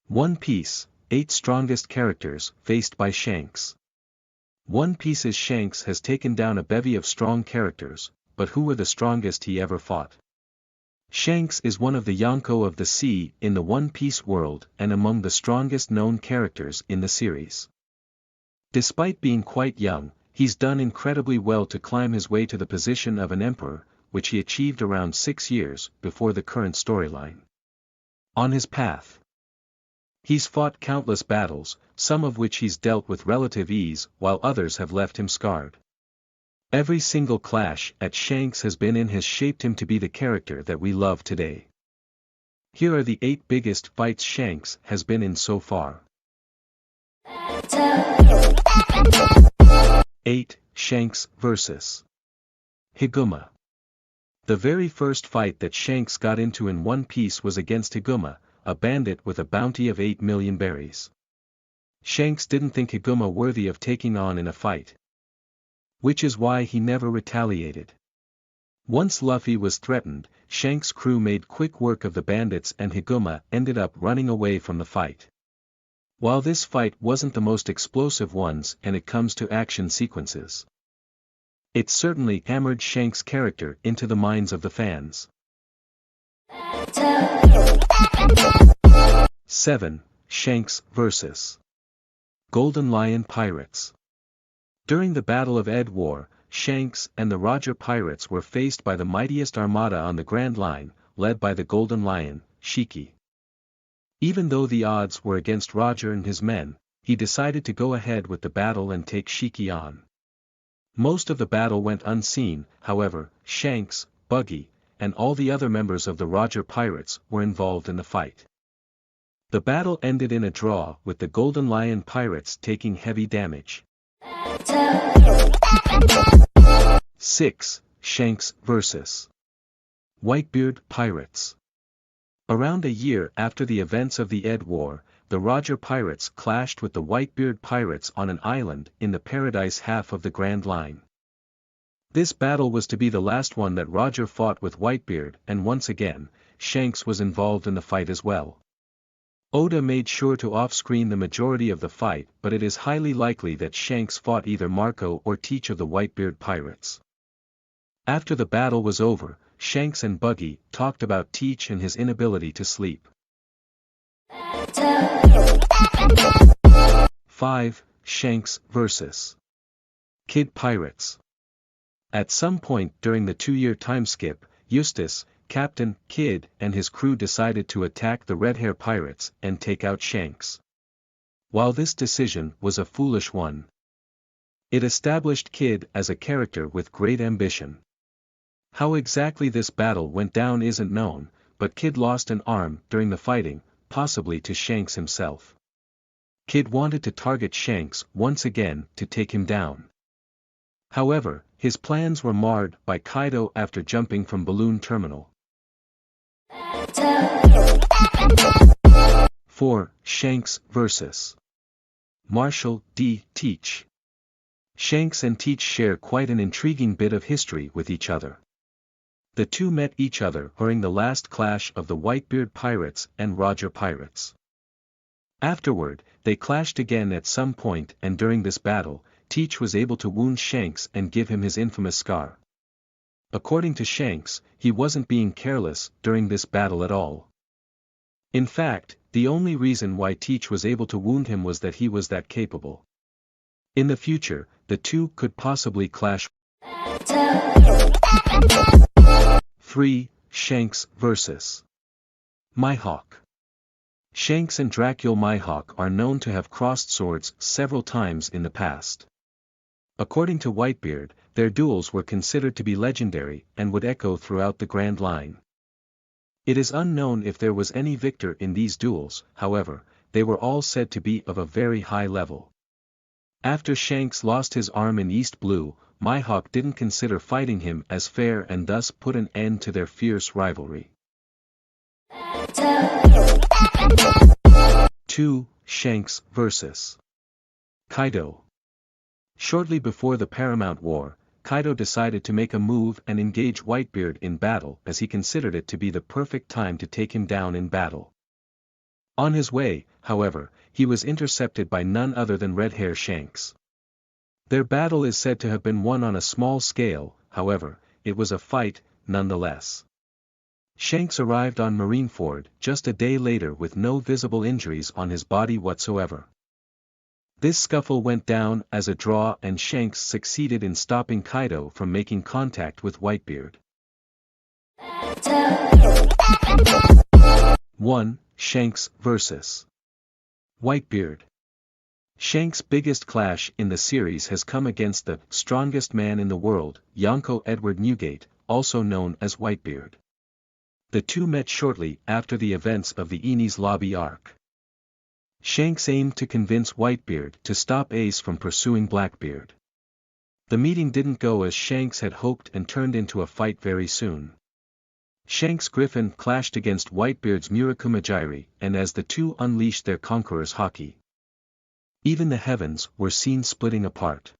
One Piece, 8 strongest characters faced by Shanks. One Piece's Shanks has taken down a bevy of strong characters, but who were the strongest he ever fought? Shanks is one of the Yonko of the sea in the One Piece world and among the strongest known characters in the series. Despite being quite young, he's done incredibly well to climb his way to the position of an emperor, which he achieved around 6 years before the current storyline. On his path, he's fought countless battles, some of which he's dealt with relative ease while others have left him scarred. Every single clash at Shanks has shaped him to be the character that we love today. Here are the 8 biggest fights Shanks has been in so far. 8. Shanks vs. Higuma. The very first fight that Shanks got into in One Piece was against Higuma, a bandit with a bounty of 8 million berries. Shanks didn't think Higuma worthy of taking on in a fight, which is why he never retaliated. Once Luffy was threatened, Shanks' crew made quick work of the bandits and Higuma ended up running away from the fight. While this fight wasn't the most explosive ones and it comes to action sequences, it certainly hammered Shanks' character into the minds of the fans. 7. Shanks vs. Golden Lion Pirates. During the Battle of Ed War, Shanks and the Roger Pirates were faced by the mightiest armada on the Grand Line, led by the Golden Lion, Shiki. Even though the odds were against Roger and his men, he decided to go ahead with the battle and take Shiki on. Most of the battle went unseen, however. Shanks, Buggy, and all the other members of the Roger Pirates were involved in the fight. The battle ended in a draw with the Golden Lion Pirates taking heavy damage. 6. Shanks vs. Whitebeard Pirates. Around a year after the events of the Ed War, the Roger Pirates clashed with the Whitebeard Pirates on an island in the Paradise half of the Grand Line. This battle was to be the last one that Roger fought with Whitebeard, and once again, Shanks was involved in the fight as well. Oda made sure to off-screen the majority of the fight, but it is highly likely that Shanks fought either Marco or Teach of the Whitebeard Pirates. After the battle was over, Shanks and Buggy talked about Teach and his inability to sleep. 5. Shanks vs. Kid Pirates. At some point during the 2-year time skip, Eustace, Captain Kidd and his crew decided to attack the Red Hair Pirates and take out Shanks. While this decision was a foolish one, it established Kidd as a character with great ambition. How exactly this battle went down isn't known, but Kidd lost an arm during the fighting, possibly to Shanks himself. Kidd wanted to target Shanks once again to take him down. However, his plans were marred by Kaido after jumping from Balloon Terminal. 4. Shanks vs. Marshall D. Teach. Shanks and Teach share quite an intriguing bit of history with each other. The two met each other during the last clash of the Whitebeard Pirates and Roger Pirates. Afterward, they clashed again at some point, and during this battle, Teach was able to wound Shanks and give him his infamous scar. According to Shanks, he wasn't being careless during this battle at all. In fact, the only reason why Teach was able to wound him was that he was that capable. In the future, the two could possibly clash. 3. Shanks vs. Mihawk. Shanks and Dracula Mihawk are known to have crossed swords several times in the past. According to Whitebeard, their duels were considered to be legendary and would echo throughout the Grand Line. It is unknown if there was any victor in these duels, however, they were all said to be of a very high level. After Shanks lost his arm in East Blue, Mihawk didn't consider fighting him as fair and thus put an end to their fierce rivalry. 2. Shanks vs. Kaido. Shortly before the Paramount War, Kaido decided to make a move and engage Whitebeard in battle as he considered it to be the perfect time to take him down in battle. On his way, however, he was intercepted by none other than Red-Hair Shanks. Their battle is said to have been won on a small scale, however, it was a fight, nonetheless. Shanks arrived on Marineford just a day later with no visible injuries on his body whatsoever. This scuffle went down as a draw and Shanks succeeded in stopping Kaido from making contact with Whitebeard. 1. Shanks vs. Whitebeard. Shanks' biggest clash in the series has come against the strongest man in the world, Yonko Edward Newgate, also known as Whitebeard. The two met shortly after the events of the Enies Lobby arc. Shanks aimed to convince Whitebeard to stop Ace from pursuing Blackbeard. The meeting didn't go as Shanks had hoped and turned into a fight very soon. Shanks' Griffin clashed against Whitebeard's Murakumajiri, and as the two unleashed their conqueror's haki, even the heavens were seen splitting apart.